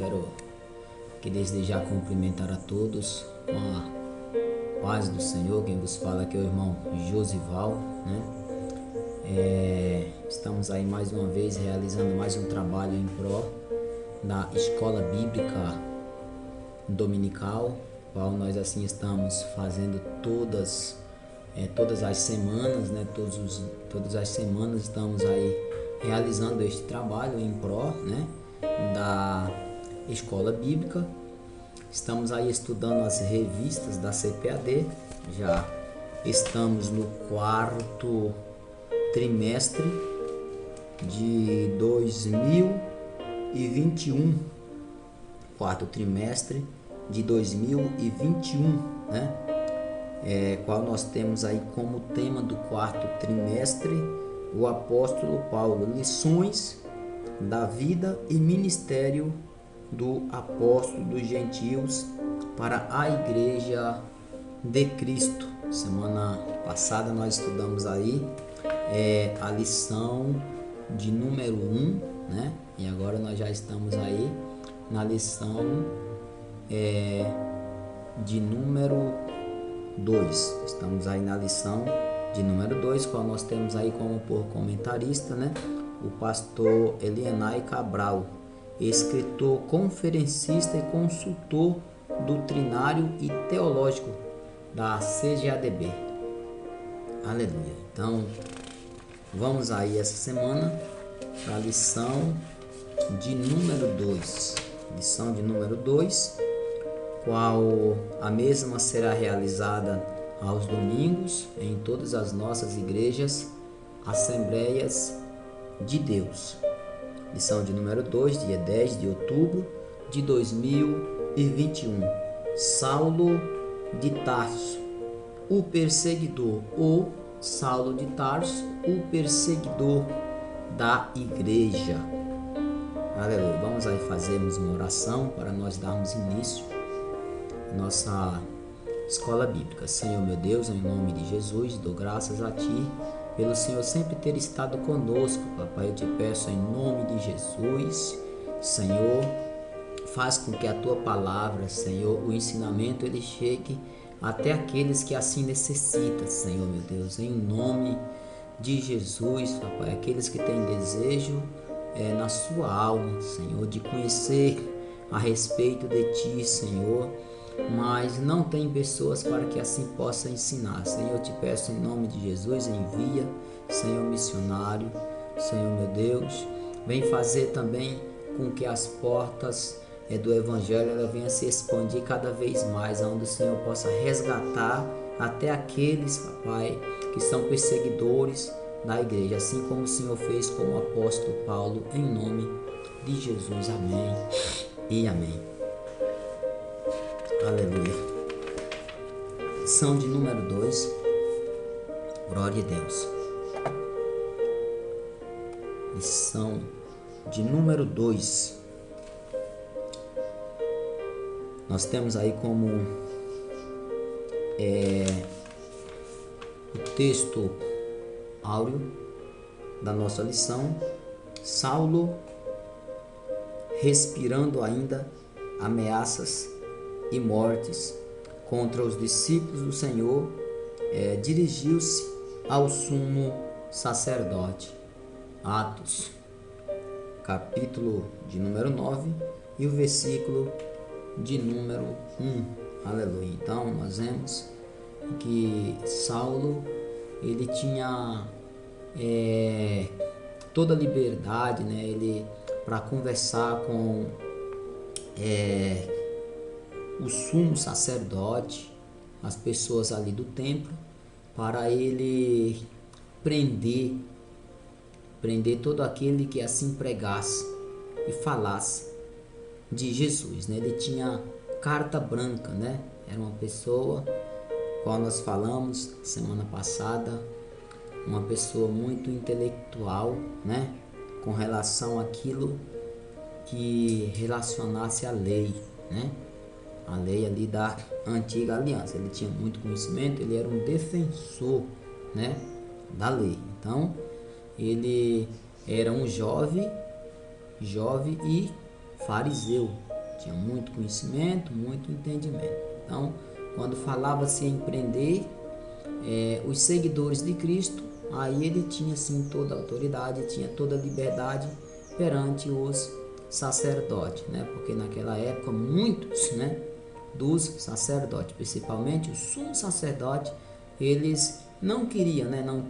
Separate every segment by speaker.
Speaker 1: quero que desde já cumprimentar a todos com a paz do Senhor. Quem vos fala aqui é o irmão Josival, né? Estamos aí mais uma vez realizando mais um trabalho em pró da Escola Bíblica Dominical, qual nós assim estamos fazendo todas as semanas, né? Todas as semanas estamos aí realizando este trabalho em pró, né, da Escola Bíblica. Estamos aí estudando as revistas da CPAD, já estamos no quarto trimestre de 2021, quarto trimestre de 2021, né? Qual nós temos aí como tema do quarto trimestre o apóstolo Paulo, lições da vida e ministério do apóstolo dos gentios para a igreja de Cristo. Semana passada nós estudamos aí a lição de número 1, né? E agora nós já estamos aí na lição de número 2. Estamos aí na lição de número 2, qual nós temos aí como por comentarista, né, o pastor Elienay Cabral, escritor, conferencista e consultor doutrinário e teológico da CGADB. Aleluia. Então, vamos aí essa semana para a lição de número 2. Lição de número 2, qual a mesma será realizada aos domingos em todas as nossas igrejas, Assembleias de Deus. Lição de número 2, dia 10 de outubro de 2021. Saulo de Tarso, o perseguidor, ou Saulo de Tarso, o perseguidor da igreja. Aleluia. Vamos aí fazermos uma oração para nós darmos início à nossa Escola Bíblica. Senhor meu Deus, em nome de Jesus, dou graças a Ti pelo Senhor sempre ter estado conosco, Papai. Eu te peço em nome de Jesus, Senhor, faz com que a Tua palavra, Senhor, o ensinamento, ele chegue até aqueles que assim necessitam, Senhor meu Deus, em nome de Jesus, Papai. Aqueles que têm desejo na sua alma, Senhor, de conhecer a respeito de Ti, Senhor, mas não tem pessoas para que assim possa ensinar. Senhor, eu te peço em nome de Jesus, envia, Senhor, missionário, Senhor meu Deus, vem fazer também com que as portas do Evangelho ela venha se expandir cada vez mais, onde o Senhor possa resgatar até aqueles, Papai, que são perseguidores da igreja, assim como o Senhor fez com o apóstolo Paulo, em nome de Jesus. Amém e amém. Aleluia. Lição de número 2. Glória a Deus. Lição de número 2. Nós temos aí como o texto áureo da nossa lição: Saulo, respirando ainda ameaças e mortes contra os discípulos do Senhor, dirigiu-se ao sumo sacerdote. Atos, capítulo de número 9 e o versículo de número 1. Aleluia. Então nós vemos que Saulo, ele tinha toda a liberdade, né, ele para conversar com o sumo sacerdote, as pessoas ali do templo, para ele prender todo aquele que assim pregasse e falasse de Jesus, né? Ele tinha carta branca, né? Era uma pessoa, qual nós falamos semana passada, uma pessoa muito intelectual, né? Com relação àquilo que relacionasse à lei, né? A lei ali da antiga aliança. Ele tinha muito conhecimento, ele era um defensor, né, da lei. Então, ele era um jovem e fariseu, tinha muito conhecimento, muito entendimento. Então, quando falava-se em prender os seguidores de Cristo, aí ele tinha sim toda a autoridade, tinha toda a liberdade perante os sacerdotes, né? Porque naquela época muitos, né, dos sacerdotes, principalmente o sumo sacerdote, eles não queriam, né, não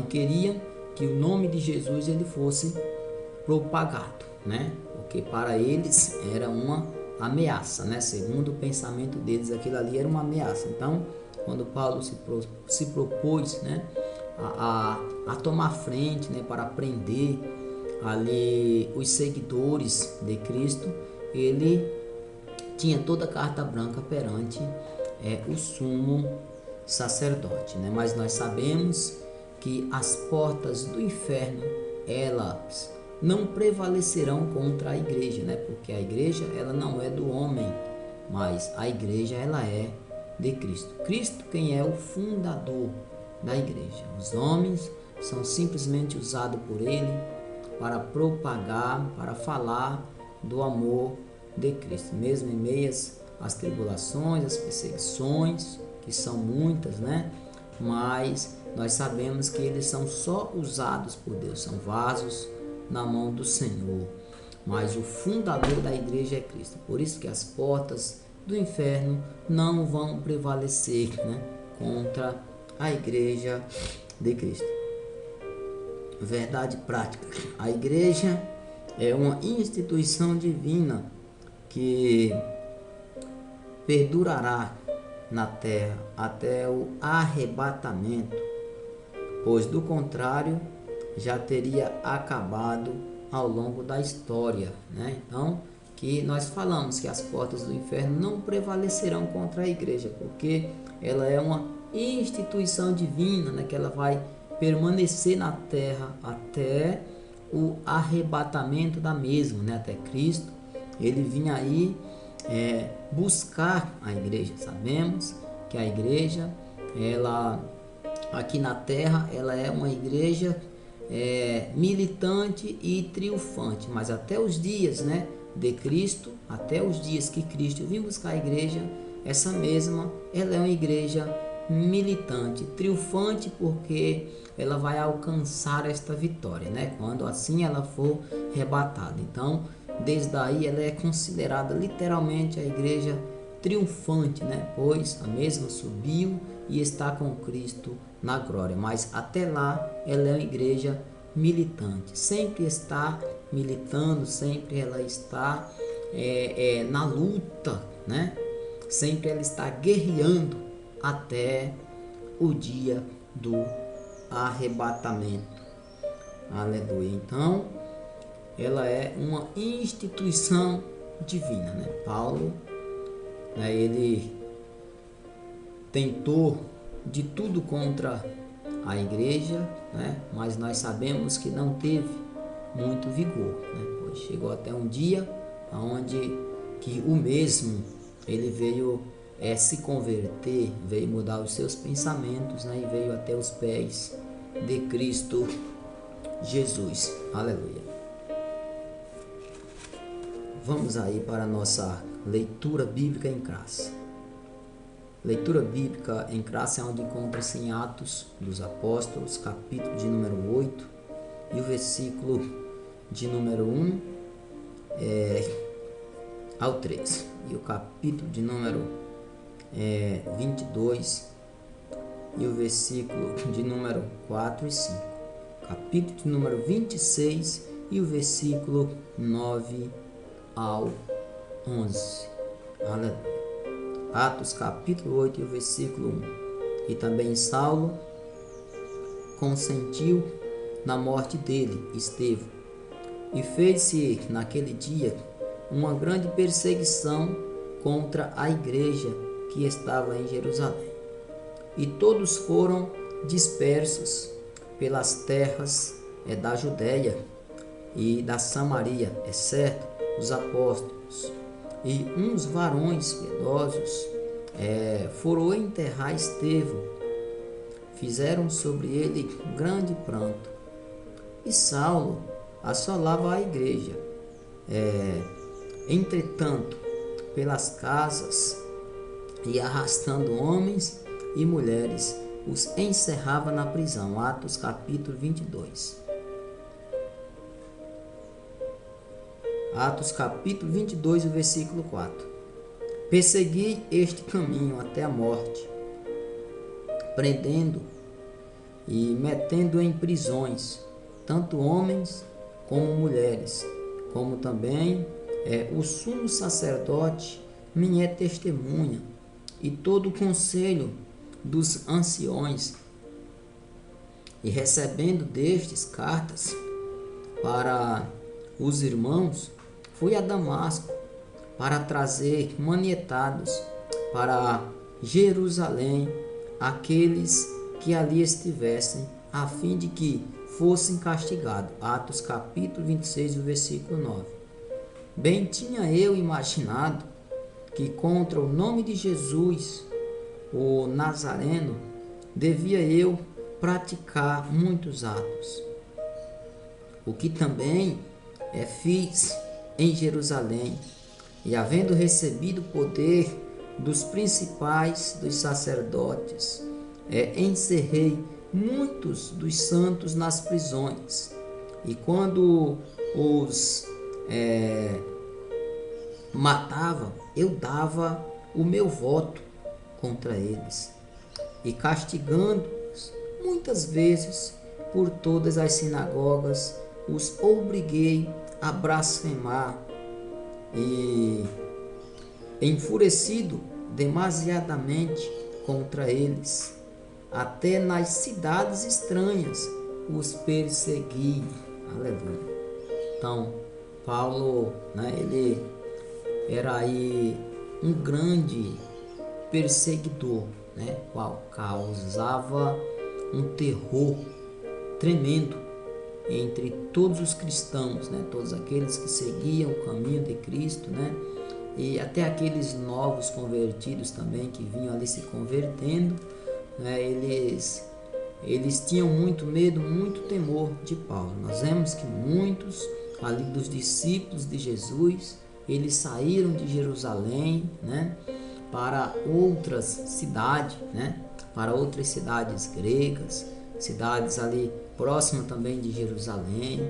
Speaker 1: queriam que o nome de Jesus ele fosse propagado, né? Porque para eles era uma ameaça, né? Segundo o pensamento deles, aquilo ali era uma ameaça. Então, quando Paulo se propôs, né, a tomar frente, né, para prender ali os seguidores de Cristo, ele tinha toda a carta branca perante o sumo sacerdote, né? Mas nós sabemos que as portas do inferno, elas não prevalecerão contra a igreja, né? Porque a igreja, ela não é do homem, mas a igreja, ela é de Cristo. Cristo quem é o fundador da igreja. Os homens são simplesmente usados por ele para propagar, para falar do amor de Cristo, mesmo em meias às tribulações, às perseguições, que são muitas, né? Mas nós sabemos que eles são só usados por Deus, são vasos na mão do Senhor. Mas o fundador da igreja é Cristo. Por isso que as portas do inferno não vão prevalecer, né, contra a igreja de Cristo. Verdade prática. A igreja é uma instituição divina que perdurará na terra até o arrebatamento, pois do contrário já teria acabado ao longo da história, né? Então, que nós falamos que as portas do inferno não prevalecerão contra a igreja, porque ela é uma instituição divina, né? Que ela vai permanecer na terra até o arrebatamento da mesma, né? Até Cristo, ele vinha aí buscar a igreja. Sabemos que a igreja, ela aqui na terra, ela é uma igreja militante e triunfante, mas até os dias, né, de Cristo, até os dias que Cristo vinha buscar a igreja, essa mesma, ela é uma igreja militante, triunfante, porque ela vai alcançar esta vitória, né, quando assim ela for arrebatada. Então, desde aí ela é considerada literalmente a igreja triunfante, né, pois a mesma subiu e está com Cristo na glória, mas até lá ela é uma igreja militante, sempre está militando, sempre ela está na luta, né? Sempre ela está guerreando até o dia do arrebatamento. Aleluia. Então, ela é uma instituição divina, né? Paulo, né, ele tentou de tudo contra a igreja, né? Mas nós sabemos que não teve muito vigor, né? Pois chegou até um dia onde que o mesmo ele veio se converter, veio mudar os seus pensamentos, né? E veio até os pés de Cristo Jesus. Aleluia. Vamos aí para a nossa leitura bíblica em classe. Leitura bíblica em classe é onde encontra-se em Atos dos Apóstolos, capítulo de número 8 e o versículo de número 1 ao 3. E o capítulo de número 22 e o versículo de número 4 e 5. Capítulo de número 26 e o versículo 9 ao 11. Aleluia. Atos capítulo 8 e o versículo 1. E também Saulo consentiu na morte dele, Estevão, e fez-se naquele dia uma grande perseguição contra a igreja que estava em Jerusalém. E todos foram dispersos pelas terras da Judéia e da Samaria, exceto os apóstolos. E uns varões piedosos foram enterrar Estevão, fizeram sobre ele grande pranto. E Saulo assolava a igreja, Entretanto, pelas casas e arrastando homens e mulheres, os encerrava na prisão. Atos capítulo 22. Atos capítulo 22, o versículo 4. Persegui este caminho até a morte, prendendo e metendo em prisões, tanto homens como mulheres, como também o sumo sacerdote me é testemunha, e todo o conselho dos anciões, e recebendo destes cartas para os irmãos, fui a Damasco para trazer manietados para Jerusalém aqueles que ali estivessem, a fim de que fossem castigados. Atos capítulo 26, o versículo 9. Bem tinha eu imaginado que contra o nome de Jesus, o Nazareno, devia eu praticar muitos atos, o que também fiz em Jerusalém, e havendo recebido poder dos principais dos sacerdotes, encerrei muitos dos santos nas prisões, e quando os matava, eu dava o meu voto contra eles, e castigando-os muitas vezes por todas as sinagogas, os obriguei a blasfemar, e enfurecido demasiadamente contra eles, até nas cidades estranhas os persegui. Aleluia. Então, Paulo, ele era aí um grande perseguidor, qual causava um terror tremendo entre todos os cristãos, todos aqueles que seguiam o caminho de Cristo, e até aqueles novos convertidos também que vinham ali se convertendo, eles tinham muito medo, muito temor de Paulo. Nós vemos que muitos ali dos discípulos de Jesus, eles saíram de Jerusalém, para outras cidades, para outras cidades gregas, cidades ali próximas também de Jerusalém,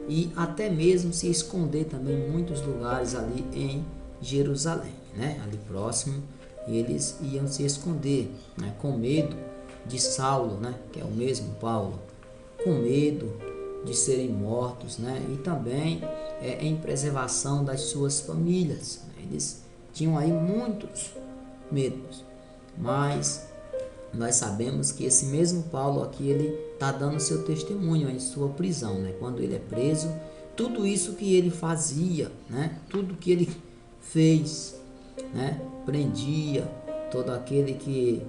Speaker 1: e até mesmo se esconder também em muitos lugares ali em Jerusalém, ali próximo, eles iam se esconder, com medo de Saulo, que é o mesmo Paulo, com medo de serem mortos, e também em preservação das suas famílias. Eles tinham aí muitos medos, mas nós sabemos que esse mesmo Paulo aqui, ele está dando seu testemunho em sua prisão, quando ele é preso, tudo isso que ele fazia, tudo que ele fez, prendia todo aquele que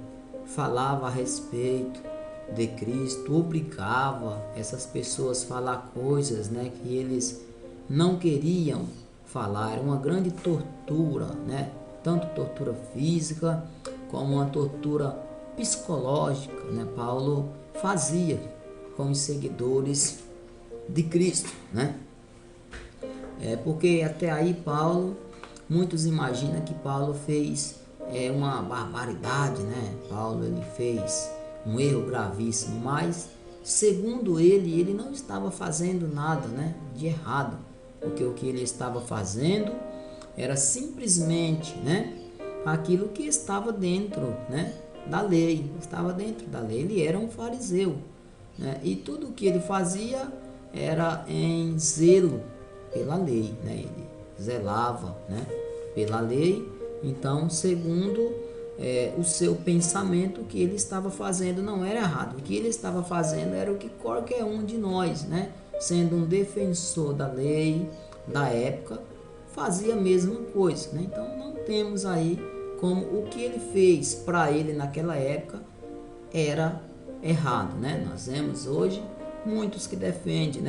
Speaker 1: falava a respeito de Cristo, obrigava essas pessoas a falar coisas, que eles não queriam falar. Era uma grande tortura, tanto tortura física como uma tortura psicológica, Paulo fazia com os seguidores de Cristo, porque até aí Paulo, muitos imaginam que Paulo fez uma barbaridade, Paulo, ele fez um erro gravíssimo, mas segundo ele não estava fazendo nada, de errado, porque o que ele estava fazendo era simplesmente, aquilo que estava dentro, da lei, ele era um fariseu, e tudo o que ele fazia era em zelo pela lei, ele zelava, pela lei. Então, segundo o seu pensamento, o que ele estava fazendo não era errado, o que ele estava fazendo era o que qualquer um de nós, sendo um defensor da lei da época, fazia a mesma coisa, Então, não temos aí como o que ele fez para ele naquela época era errado, Nós vemos hoje muitos que defendem,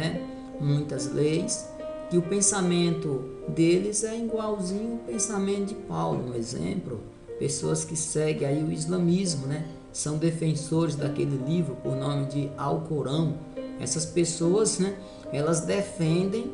Speaker 1: muitas leis, que o pensamento deles é igualzinho ao pensamento de Paulo. Um exemplo, pessoas que seguem aí o islamismo, são defensores daquele livro por nome de Alcorão. Essas pessoas, elas defendem,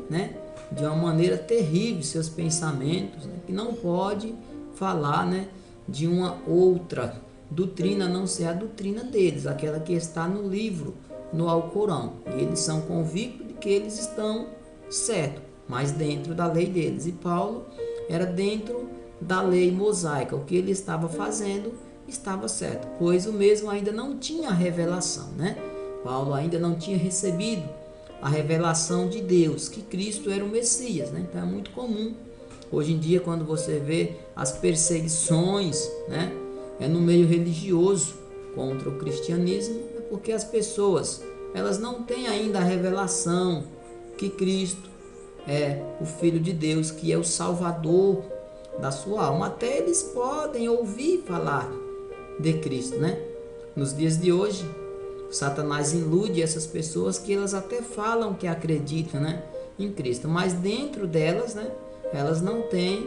Speaker 1: de uma maneira terrível seus pensamentos, né? Que não pode falar, né, de uma outra doutrina a não ser a doutrina deles, aquela que está no livro, no Alcorão. E eles são convictos de que eles estão certos, mas dentro da lei deles. E Paulo era dentro da lei mosaica. O que ele estava fazendo estava certo, pois o mesmo ainda não tinha revelação, né? Paulo ainda não tinha recebido a revelação de Deus, que Cristo era o Messias, né? Então é muito comum hoje em dia, quando você vê as perseguições, né, no meio religioso contra o cristianismo, é porque as pessoas, elas não têm ainda a revelação que Cristo é o Filho de Deus, que é o Salvador da sua alma. Até eles podem ouvir falar de Cristo, né? Nos dias de hoje, Satanás ilude essas pessoas que elas até falam que acreditam, né, em Cristo, mas dentro delas, né, elas não têm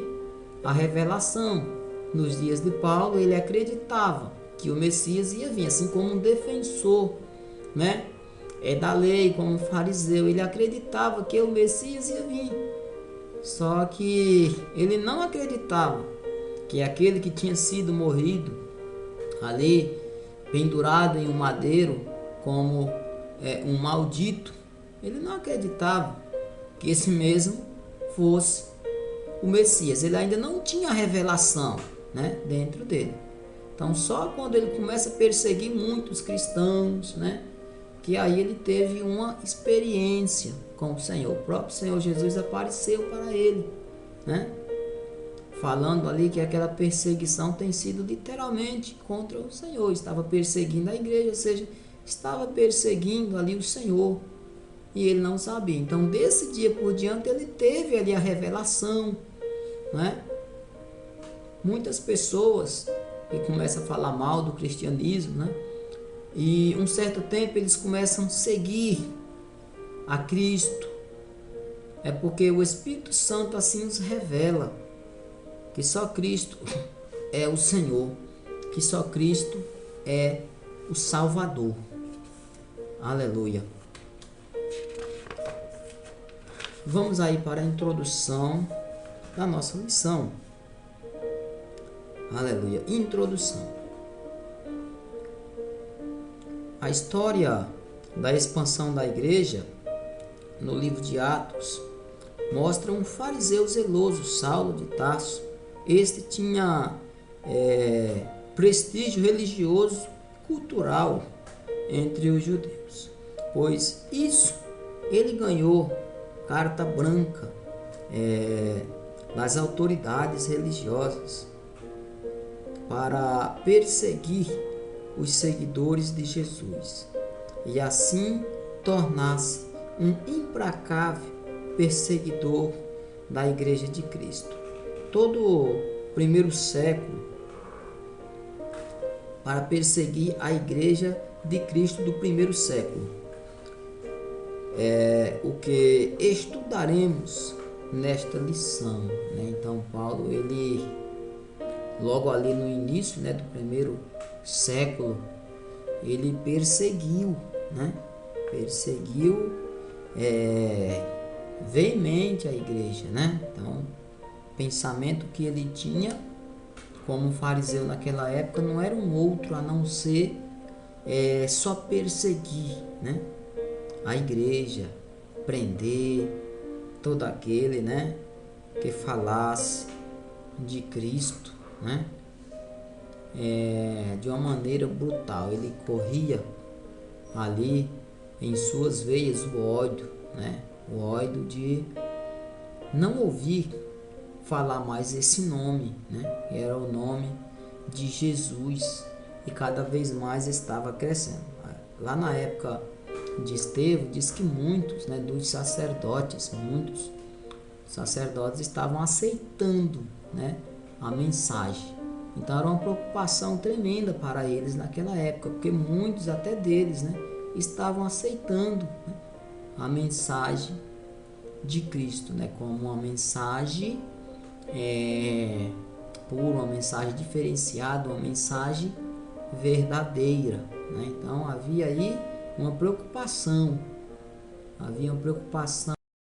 Speaker 1: a revelação. Nos dias de Paulo, ele acreditava que o Messias ia vir, assim como um defensor, né, da lei, como um fariseu. Ele acreditava que o Messias ia vir. Só que ele não acreditava que aquele que tinha sido morrido ali, pendurado em um madeiro, como um maldito, ele não acreditava que esse mesmo fosse o Messias. Ele ainda não tinha a revelação, né, dentro dele. Então só quando ele começa a perseguir muitos cristãos, né, que aí ele teve uma experiência com o Senhor. O próprio Senhor Jesus apareceu para ele, né, falando ali que aquela perseguição tem sido literalmente contra o Senhor. Estava perseguindo a igreja, ou seja, estava perseguindo ali o Senhor, e ele não sabia. Então desse dia por diante ele teve ali a revelação, né? Muitas pessoas que começam a falar mal do cristianismo, né, e um certo tempo eles começam a seguir a Cristo, é porque o Espírito Santo assim nos revela que só Cristo é o Senhor, que só Cristo é o Salvador. Aleluia. Vamos aí para a introdução da nossa lição. Aleluia. Introdução. A história da expansão da igreja no livro de Atos mostra um fariseu zeloso, Saulo de Tarso. Este tinha prestígio religioso, cultural entre os judeus, pois isso ele ganhou carta branca das autoridades religiosas para perseguir os seguidores de Jesus e assim tornar-se um implacável perseguidor da Igreja de Cristo. Todo o primeiro século para perseguir a Igreja de Cristo do primeiro século. É o que estudaremos nesta lição, né? Então Paulo, ele logo ali no início, né, do primeiro século, ele perseguiu, né? Perseguiu veemente a igreja, né? Então, o pensamento que ele tinha como fariseu naquela época não era um outro a não ser só perseguir, né, a igreja, prender todo aquele, né, que falasse de Cristo, né, de uma maneira brutal. Ele corria ali em suas veias o ódio, né, o ódio de não ouvir falar mais esse nome, né, que era o nome de Jesus, e cada vez mais estava crescendo. Lá na época de Estevão, diz que muitos, né, dos sacerdotes, muitos sacerdotes estavam aceitando, né, a mensagem. Então era uma preocupação tremenda para eles naquela época, porque muitos até deles, né, estavam aceitando, né, a mensagem de Cristo, né, como uma mensagem pura, uma mensagem diferenciada, uma mensagem verdadeira, né? Então havia aí uma preocupação